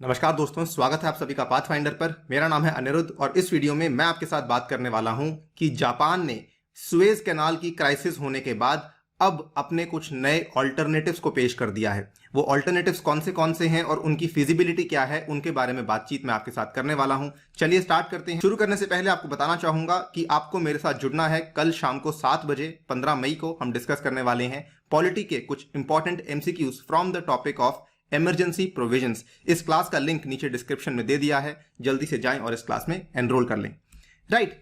नमस्कार दोस्तों, स्वागत है आप सभी का पाथफाइंडर पर। मेरा नाम है अनिरुद्ध और इस वीडियो में मैं आपके साथ बात करने वाला हूं कि जापान ने सुएज कैनाल की क्राइसिस होने के बाद अब अपने कुछ नए ऑल्टरनेटिव्स को पेश कर दिया है। वो ऑल्टरनेटिव्स कौन से हैं और उनकी फिजिबिलिटी क्या है, उनके बारे में बातचीत मैं आपके साथ करने वाला हूं। चलिए स्टार्ट करते हैं। शुरू करने से पहले आपको बताना चाहूंगा कि आपको मेरे साथ जुड़ना है। कल शाम को 7 बजे 15 मई को हम डिस्कस करने वाले हैं पॉलिटी के कुछ important MCQs from the topic of emergency provisions. इस क्लास का लिंक नीचे डिस्क्रिप्शन में दे दिया है, जल्दी से जाएं और इस क्लास में एनरोल कर लें। राइट,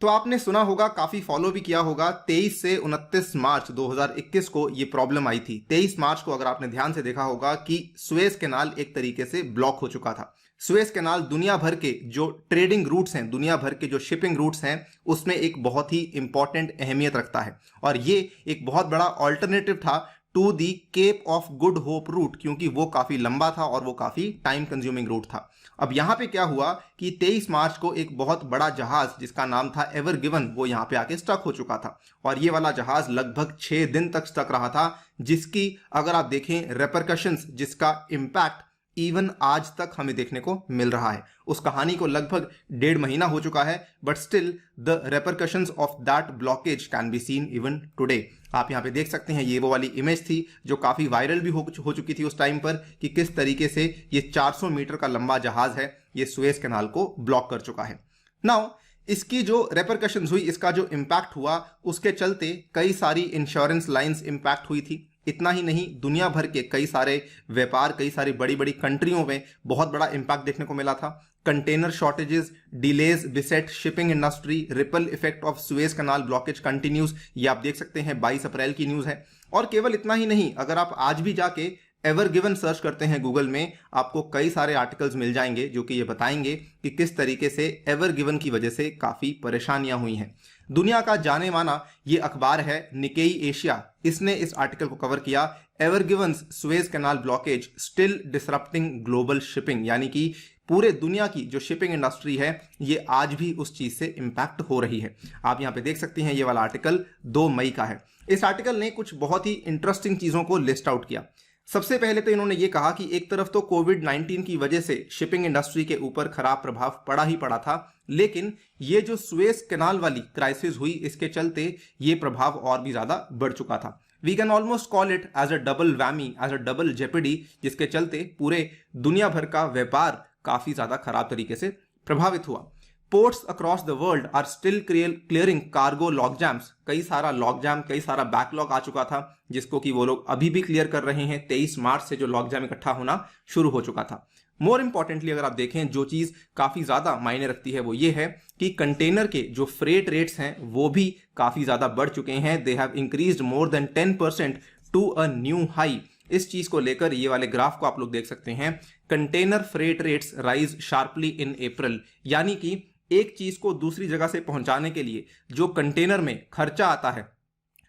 तो आपने सुना होगा, काफी फॉलो भी किया होगा, 23 से 29 मार्च 2021 को ये प्रॉब्लम आई थी। 23 मार्च को अगर आपने ध्यान से देखा होगा कि सुएज कैनाल एक तरीके से ब्लॉक हो चुका था। सुएज कैनाल दुनिया भर के जो ट्रेडिंग रूट्स हैं, दुनिया भर के जो शिपिंग रूट्स हैं, उसमें एक बहुत ही इंपॉर्टेंट अहमियत रखता है और ये एक बहुत बड़ा ऑल्टरनेटिव था to the Cape of Good Hope route, क्योंकि वो काफी लंबा था और वो काफी टाइम कंज्यूमिंग रूट था। अब यहां पे क्या हुआ कि 23 मार्च को एक बहुत बड़ा जहाज जिसका नाम था एवर गिवन, वो यहां पे आके स्टक हो चुका था और ये वाला जहाज लगभग 6 दिन तक स्टक रहा था, जिसकी अगर आप देखें रेपरकशंस, जिसका इम्पैक्ट इवन आज तक हमें देखने को मिल रहा है। उस कहानी को लगभग 1.5 महीना हो चुका है, but still the repercussions of that blockage can be seen even today. आप यहाँ पे देख सकते हैं, ये वो वाली इमेज थी जो काफी वायरल भी हो चुकी थी उस टाइम पर, कि किस तरीके से ये 400 मीटर का लंबा जहाज है, ये सुएज कैनाल को ब्लॉक कर चुका है। नाउ इसकी जो रेपरकशंस हुई, इसका जो इम्पैक्ट हुआ, उसके चलते कई सारी इंश्योरेंस लाइंस इम्पैक्ट हुई थी। इतना ही नहीं, दुनिया भर के कई सारे व्यापार, कई सारी बड़ी बड़ी कंट्रियों में बहुत बड़ा इंपैक्ट देखने को मिला था। Container shortages, delays बिसेट shipping industry, ripple effect of Suez Canal blockage continues, ये आप देख सकते हैं, 22 अप्रैल की न्यूज है। और केवल इतना ही नहीं, अगर आप आज भी जाके एवर गिवन सर्च करते हैं गूगल में, आपको कई सारे आर्टिकल्स मिल जाएंगे जो कि ये बताएंगे कि किस तरीके से एवर गिवन की वजह से काफी परेशानियां हुई हैं। दुनिया का जाने माना ये अखबार है निकेई एशिया, इसने इस आर्टिकल को कवर किया, Ever Given's Suez Canal blockage still disrupting global shipping, यानी कि पूरे दुनिया की जो शिपिंग इंडस्ट्री है, ये आज भी उस चीज से इंपैक्ट हो रही है। आप यहां पे देख सकते हैं, ये वाला आर्टिकल 2 मई का है। इस आर्टिकल ने कुछ बहुत ही इंटरेस्टिंग चीजों को लिस्ट आउट किया। सबसे पहले तो इन्होंने ये कहा कि एक तरफ तो कोविड-19 की वजह से शिपिंग इंडस्ट्री के ऊपर खराब प्रभाव पड़ा ही पड़ा था, लेकिन ये जो सुएज कैनाल वाली क्राइसिस हुई, इसके चलते ये प्रभाव और भी ज्यादा बढ़ चुका था। We can almost call it as a double whammy, as a double jeopardy, जिसके चलते पूरे दुनिया भर का व्यापार काफी ज्यादा खराब तरीके से प्रभावित हुआ। Ports across the world are still clearing cargo lock jams, कई सारा लॉक जैम, कई सारा बैकलॉग आ चुका था, जिसको कि वो लोग अभी भी क्लियर कर रहे हैं। 23 मार्च से जो लॉक जैम इकट्ठा होना शुरू हो चुका था। मोर इंपॉर्टेंटली अगर आप देखें, जो चीज काफी ज्यादा मायने रखती है वो ये है कि कंटेनर के जो फ्रेट रेट्स हैं वो भी काफी ज्यादा बढ़ चुके हैं। They have increased more than 10% to a new high. इस चीज को लेकर ये वाले ग्राफ को आप लोग देख सकते हैं, container freight rates rise sharply in April, यानी कि एक चीज को दूसरी जगह से पहुंचाने के लिए जो कंटेनर में खर्चा आता है,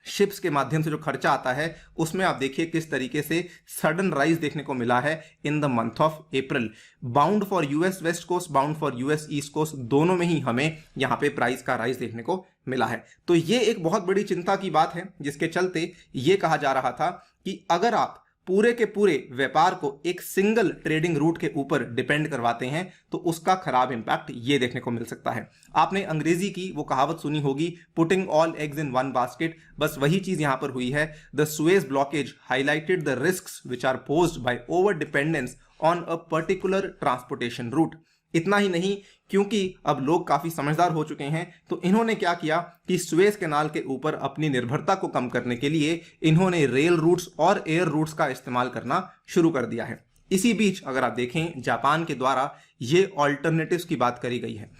शिप्स के माध्यम से जो खर्चा आता है, उसमें आप देखिए किस तरीके से सडन राइज देखने को मिला है in the month of April. Bound for US West Coast, bound for US East Coast, दोनों में ही हमें यहां पे प्राइस का राइज देखने को मिला है। तो ये एक बहुत बड़ी चिंता की बात है, जिसके चलते ये कहा जा रहा था कि अगर आप पूरे के पूरे व्यापार को एक सिंगल ट्रेडिंग रूट के ऊपर डिपेंड करवाते हैं तो उसका खराब इंपैक्ट ये देखने को मिल सकता है। आपने अंग्रेजी की वो कहावत सुनी होगी, putting all eggs in one basket, बस वही चीज यहां पर हुई है। The Suez blockage highlighted the risks which are posed by over dependence on a particular transportation route. इतना ही नहीं, क्योंकि अब लोग काफी समझदार हो चुके हैं, तो इन्होंने क्या किया कि सुएज कैनाल के ऊपर अपनी निर्भरता को कम करने के लिए इन्होंने रेल रूट्स और एयर रूट्स का इस्तेमाल करना शुरू कर दिया है। इसी बीच अगर आप देखें, जापान के द्वारा ये ऑल्टरनेटिव्स की बात करी गई है।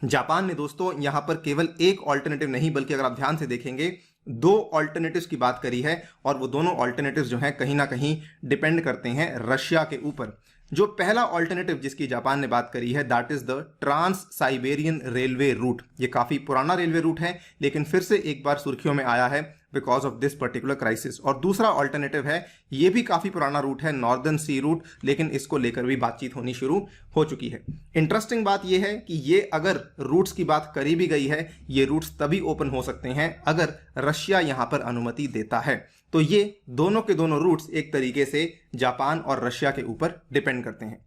जापान ने दोस्तों यहां पर केवल एक ऑल्टरनेटिव नहीं, बल्कि अगर आप ध्यान से देखेंगे, 2 ऑल्टरनेटिव्स की बात करी है, और वो दोनों ऑल्टरनेटिव्स जो हैं कहीं ना कहीं डिपेंड करते हैं रशिया के ऊपर। जो पहला ऑल्टरनेटिव जिसकी जापान ने बात करी है, that is the Trans Siberian Railway route. ये काफी पुराना रेलवे रूट है, लेकिन फिर से एक बार सुर्खियों में आया है। Because of this particular crisis. और दूसरा ऑल्टरनेटिव है, ये भी काफी पुराना रूट है, नॉर्दर्न सी रूट, लेकिन इसको लेकर भी बातचीत होनी शुरू हो चुकी है। इंटरेस्टिंग बात यह है कि ये अगर रूट्स की बात करी भी गई है, ये रूट्स तभी ओपन हो सकते हैं अगर रशिया यहां पर अनुमति देता है। तो ये दोनों के दोनों रूट्स एक तरीके से जापान और रशिया के ऊपर डिपेंड करते हैं।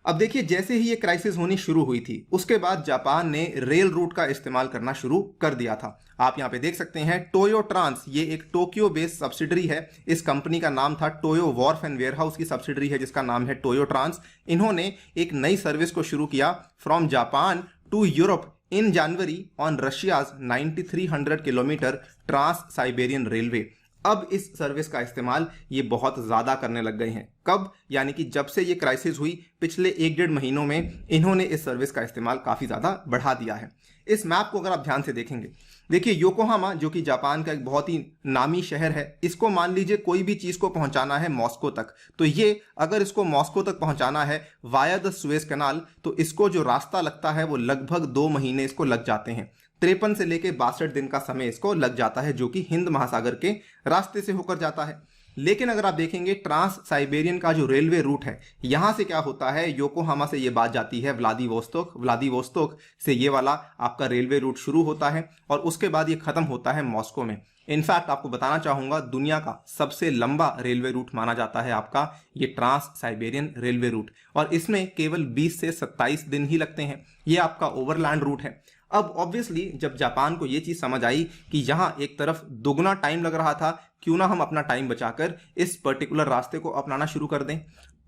अब देखिए, जैसे ही ये क्राइसिस होनी शुरू हुई थी उसके बाद जापान ने रेल रूट का इस्तेमाल करना शुरू कर दिया था। आप यहां पे देख सकते हैं टोयो ट्रांस, ये एक टोक्यो बेस्ड सब्सिडरी है। इस कंपनी का नाम था टोयो वॉर्फ एंड वेयरहाउस की सब्सिडरी है जिसका नाम है टोयो ट्रांस। इन्होंने एक नई सर्विस को शुरू किया from Japan to Europe in January on Russia's 9300 kilometre Trans Siberian Railway. अब इस सर्विस का इस्तेमाल ये बहुत ज़्यादा करने लग गए हैं। कब? यानी कि जब से ये क्राइसिस हुई पिछले 1-1.5 महीनों में इन्होंने इस सर्विस का इस्तेमाल काफ़ी ज़्यादा बढ़ा दिया है। इस मैप को अगर आप ध्यान से देखेंगे, देखिए योकोहामा जो कि जापान का एक बहुत ही नामी शहर है, इसको मान लीजिए कोई भी चीज़ को पहुंचाना है मॉस्को तक, तो ये अगर इसको मॉस्को तक पहुंचाना है वाया द सुएज कैनाल, तो इसको जो रास्ता लगता है वो लगभग 2 महीने इसको लग जाते हैं। 53 से लेके 62 दिन का समय इसको लग जाता है, जो कि हिंद महासागर के रास्ते से होकर जाता है। लेकिन अगर आप देखेंगे ट्रांस साइबेरियन का जो रेलवे रूट है, यहां से क्या होता है, योकोहामा से ये बात जाती है व्लादिवोस्तोक, व्लादिवोस्तोक से ये वाला आपका रेलवे रूट शुरू होता है और उसके बाद ये खत्म होता है मॉस्को में। इनफैक्ट आपको बताना चाहूंगा, दुनिया का सबसे लंबा रेलवे रूट माना जाता है आपका ये ट्रांस साइबेरियन रेलवे रूट, और इसमें केवल 20 से 27 दिन ही लगते हैं। ये आपका ओवरलैंड रूट है। अब ऑब्वियसली जब जापान को ये चीज समझ आई कि यहां एक तरफ दुगना टाइम लग रहा था, क्यों ना हम अपना टाइम बचाकर इस पर्टिकुलर रास्ते को अपनाना शुरू कर दें।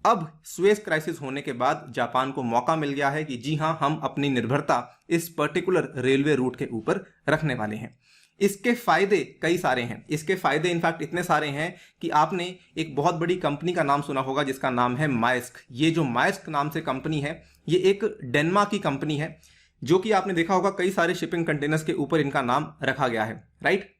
अब सुएज क्राइसिस होने के बाद जापान को मौका मिल गया है कि जी हां, हम अपनी निर्भरता इस पर्टिकुलर रेलवे रूट के ऊपर रखने वाले हैं। इसके फायदे कई सारे हैं। इसके फायदे इनफैक्ट इतने सारे हैं कि आपने एक बहुत बड़ी कंपनी का नाम सुना होगा जिसका नाम है मायस्क। ये जो मायस्क नाम से कंपनी है, ये एक डेनमार्क की कंपनी है, जो कि आपने देखा होगा कई सारे शिपिंग कंटेनर्स के ऊपर इनका नाम रखा गया है, राइट।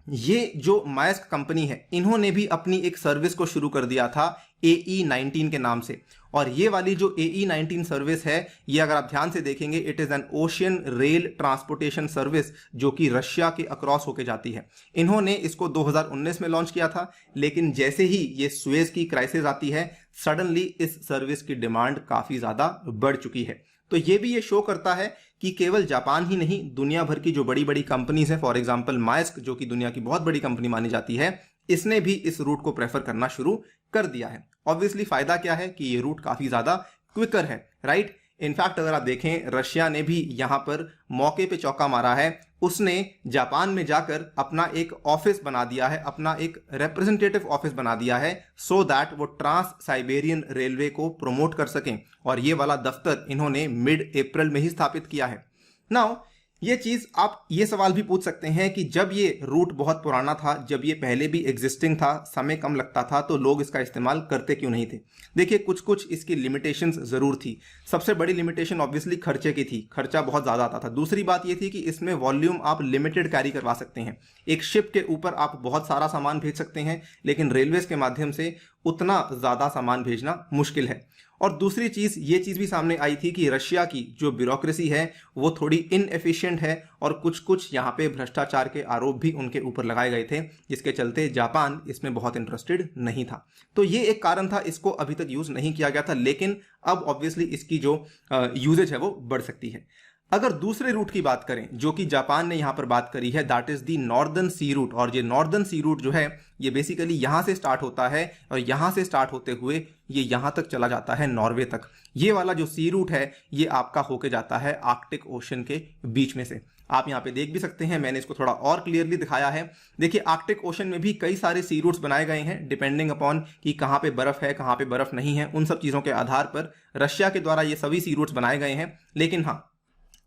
ये जो मायस्क कंपनी है, इन्होंने भी अपनी एक सर्विस को शुरू कर दिया था AE19 के नाम से। और ये वाली जो AE19 सर्विस है, ये अगर आप ध्यान से देखेंगे, it is an ocean rail transportation service जो कि रशिया के अक्रॉस होके जाती है। इन्होंने इसको 2019 में लॉन्च किया था, लेकिन जैसे ही ये सुएज की क्राइसिस आती है, सडनली इस सर्विस की डिमांड काफी ज्यादा बढ़ चुकी है। तो ये भी ये शो करता है कि केवल जापान ही नहीं, दुनिया भर की जो बड़ी बड़ी कंपनीज हैं, फॉर एग्जांपल मायस्क जो कि दुनिया की बहुत बड़ी कंपनी मानी जाती है, इसने भी इस रूट को प्रेफर करना शुरू कर दिया है। ऑब्वियसली फायदा क्या है कि ये रूट काफी ज्यादा क्विकर है, राइट। इनफैक्ट अगर आप देखें, रशिया ने भी यहां पर मौके पे चौका मारा है। उसने जापान में जाकर अपना एक ऑफिस बना दिया है, अपना एक रिप्रेजेंटेटिव ऑफिस बना दिया है, सो दैट वो ट्रांस साइबेरियन रेलवे को प्रमोट कर सकें। और ये वाला दफ्तर इन्होंने मिड अप्रैल में ही स्थापित किया है। नाउ ये चीज, आप ये सवाल भी पूछ सकते हैं कि जब ये रूट बहुत पुराना था, जब ये पहले भी एग्जिस्टिंग था, समय कम लगता था, तो लोग इसका इस्तेमाल करते क्यों नहीं थे। देखिए, कुछ कुछ इसकी लिमिटेशंस जरूर थी। सबसे बड़ी लिमिटेशन ऑब्वियसली खर्चे की थी, खर्चा बहुत ज्यादा आता था। दूसरी बात ये थी कि इसमें वॉल्यूम आप लिमिटेड कैरी करवा सकते हैं। एक शिप के ऊपर आप बहुत सारा सामान भेज सकते हैं, लेकिन रेलवेज के माध्यम से उतना ज्यादा सामान भेजना मुश्किल है। और दूसरी चीज, ये चीज भी सामने आई थी कि रशिया की जो ब्यूरोक्रेसी है वो थोड़ी इनएफिशिएंट है, और कुछ कुछ यहाँ पे भ्रष्टाचार के आरोप भी उनके ऊपर लगाए गए थे, जिसके चलते जापान इसमें बहुत इंटरेस्टेड नहीं था। तो ये एक कारण था, इसको अभी तक यूज नहीं किया गया था, लेकिन अब ऑब्वियसली इसकी जो यूजेज है वो बढ़ सकती है। अगर दूसरे रूट की बात करें, जो कि जापान ने यहां पर बात करी है, that is the Northern Sea Route. और ये नॉर्दर्न सी रूट जो है, ये बेसिकली यहां से स्टार्ट होता है, और यहां से स्टार्ट होते हुए ये यहां तक चला जाता है नॉर्वे तक। ये वाला जो सी रूट है, ये आपका होके जाता है आर्कटिक ओशन के बीच में से। आप यहाँ पे देख भी सकते हैं, मैंने इसको थोड़ा और क्लियरली दिखाया है। देखिए, आर्कटिक ओशन में भी कई सारे सी रूट्स बनाए गए हैं, डिपेंडिंग अपॉन कि कहाँ पे बर्फ है, कहाँ पे बर्फ नहीं है। उन सब चीजों के आधार पर रशिया के द्वारा ये सभी सी रूट्स बनाए गए हैं। लेकिन हाँ,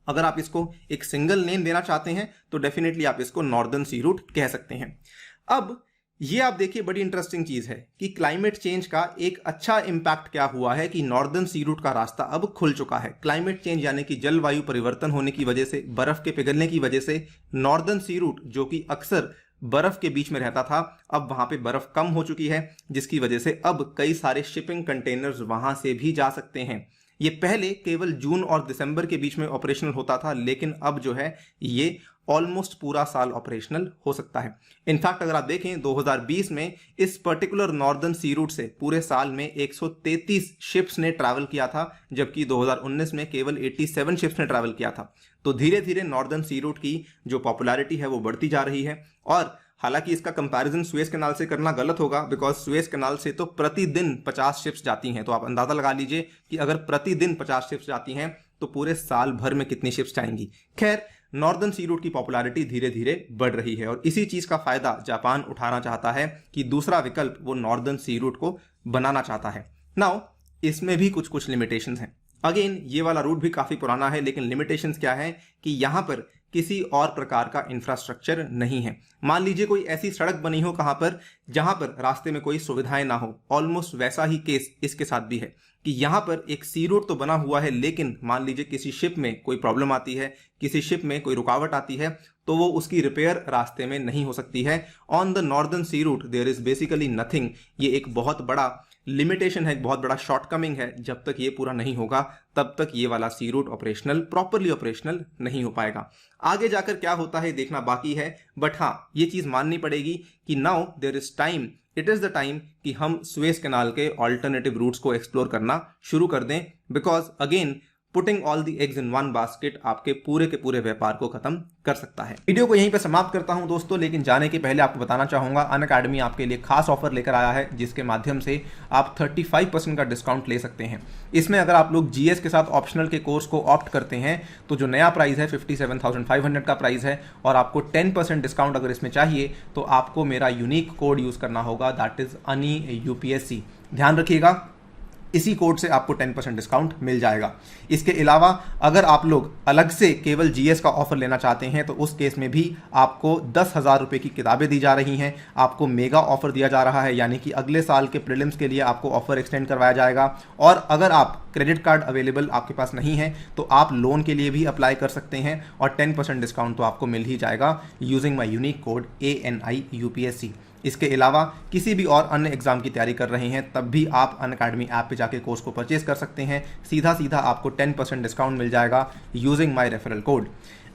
अगर आप इसको एक सिंगल नेम देना चाहते हैं तो डेफिनेटली आप इसको नॉर्दर्न सी रूट कह सकते हैं। अब ये आप देखिए, बड़ी इंटरेस्टिंग चीज है कि क्लाइमेट चेंज का एक अच्छा इंपैक्ट क्या हुआ है कि नॉर्दर्न सी रूट का रास्ता अब खुल चुका है। क्लाइमेट चेंज यानी कि जलवायु परिवर्तन होने की वजह से, बर्फ के पिघलने की वजह से नॉर्दर्न सी रूट जो कि अक्सर बर्फ के बीच में रहता था, अब वहां पे बर्फ कम हो चुकी है, जिसकी वजह से अब कई सारे शिपिंग कंटेनर्स वहां से भी जा सकते हैं। ये पहले केवल जून और दिसंबर के बीच में ऑपरेशनल होता था, लेकिन अब जो है ये ऑलमोस्ट पूरा साल ऑपरेशनल हो सकता है। इनफैक्ट अगर आप देखें 2020 में इस पर्टिकुलर नॉर्दर्न सी रूट से पूरे साल में 133 शिप्स ने ट्रैवल किया था, जबकि 2019 में केवल 87 शिप्स ने ट्रैवल किया था। तो धीरे धीरे नॉर्दर्न सी रूट की जो पॉपुलैरिटी है वो बढ़ती जा रही है। और हालांकि इसका कंपैरिजन सुएज कैनाल से करना गलत होगा, बिकॉज सुएज कैनाल से तो प्रतिदिन 50 शिप्स जाती हैं। तो आप अंदाजा लगा लीजिए कि अगर प्रतिदिन 50 शिप्स जाती हैं तो पूरे साल भर में कितनी शिप्स जाएंगी। खैर, नॉर्दर्न सी रूट की पॉपुलैरिटी धीरे धीरे बढ़ रही है और इसी चीज का फायदा जापान उठाना चाहता है कि दूसरा विकल्प वो नॉर्दर्न सी रूट को बनाना चाहता है। नाउ इसमें भी कुछ कुछ लिमिटेशंस हैं। अगेन ये वाला रूट भी काफी पुराना है, लेकिन लिमिटेशंस क्या है कि यहां पर किसी और प्रकार का इंफ्रास्ट्रक्चर नहीं है। मान लीजिए कोई ऐसी सड़क बनी हो जहां पर रास्ते में कोई सुविधाएं ना हो। ऑलमोस्ट वैसा ही केस इसके साथ भी है कि यहां पर एक सी रूट तो बना हुआ है, लेकिन मान लीजिए किसी शिप में कोई प्रॉब्लम आती है, किसी शिप में कोई रुकावट आती है, तो वो उसकी रिपेयर रास्ते में नहीं हो सकती है। On the Northern Sea Route there is basically nothing. ये एक बहुत बड़ा लिमिटेशन है, एक बहुत बड़ा शॉर्टकमिंग है। जब तक ये पूरा नहीं होगा तब तक ये वाला सी रूट प्रॉपरली ऑपरेशनल नहीं हो पाएगा। आगे जाकर क्या होता है देखना बाकी है, बट हाँ ये चीज माननी पड़ेगी कि now there is time, it is the time कि हम सुएज कैनाल के ऑल्टरनेटिव रूट्स को एक्सप्लोर करना शुरू कर दें। Because again putting all the eggs in one basket आपके पूरे के पूरे व्यापार को खत्म कर सकता है। वीडियो को यहीं पे समाप्त करता हूं दोस्तों, लेकिन जाने के पहले आपको बताना चाहूंगा अनअकैडमी आपके लिए खास ऑफर लेकर आया है, जिसके माध्यम से आप 35% का डिस्काउंट ले सकते हैं। इसमें अगर आप लोग जीएस के साथ ऑप्शनल के कोर्स को ऑप्ट करते हैं तो जो नया प्राइस है 57,500 का प्राइस है, और आपको 10% डिस्काउंट अगर इसमें चाहिए तो आपको मेरा यूनिक कोड यूज करना होगा, दैट इज अनी UPSC। ध्यान रखिएगा, इसी कोड से आपको 10% डिस्काउंट मिल जाएगा। इसके अलावा अगर आप लोग अलग से केवल जीएस का ऑफर लेना चाहते हैं तो उस केस में भी आपको 10,000 रुपये की किताबें दी जा रही हैं। आपको मेगा ऑफर दिया जा रहा है, यानी कि अगले साल के प्रीलिम्स के लिए आपको ऑफर एक्सटेंड करवाया जाएगा। और अगर आप क्रेडिट कार्ड अवेलेबल आपके पास नहीं है तो आप लोन के लिए भी अप्लाई कर सकते हैं, और 10% डिस्काउंट तो आपको मिल ही जाएगा using my unique code ANI UPSC। इसके अलावा किसी भी और अन्य एग्जाम की तैयारी कर रहे हैं तब भी आप अनअकैडमी ऐप पे जाके कोर्स को परचेज कर सकते हैं। सीधा सीधा आपको 10% डिस्काउंट मिल जाएगा using my referral code.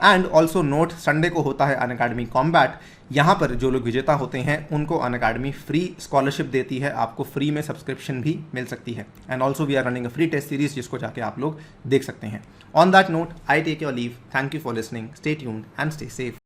And also note, Sunday को होता है अनअकैडमी कॉम्बैट। यहाँ पर जो लोग विजेता होते हैं उनको अनअकैडमी फ्री स्कॉलरशिप देती है, आपको फ्री में सब्सक्रिप्शन भी मिल सकती है। And also we are running a free test series, जिसको जाके आप लोग देख सकते हैं। On that note I take your leave. Thank you for listening, stay tuned and stay safe.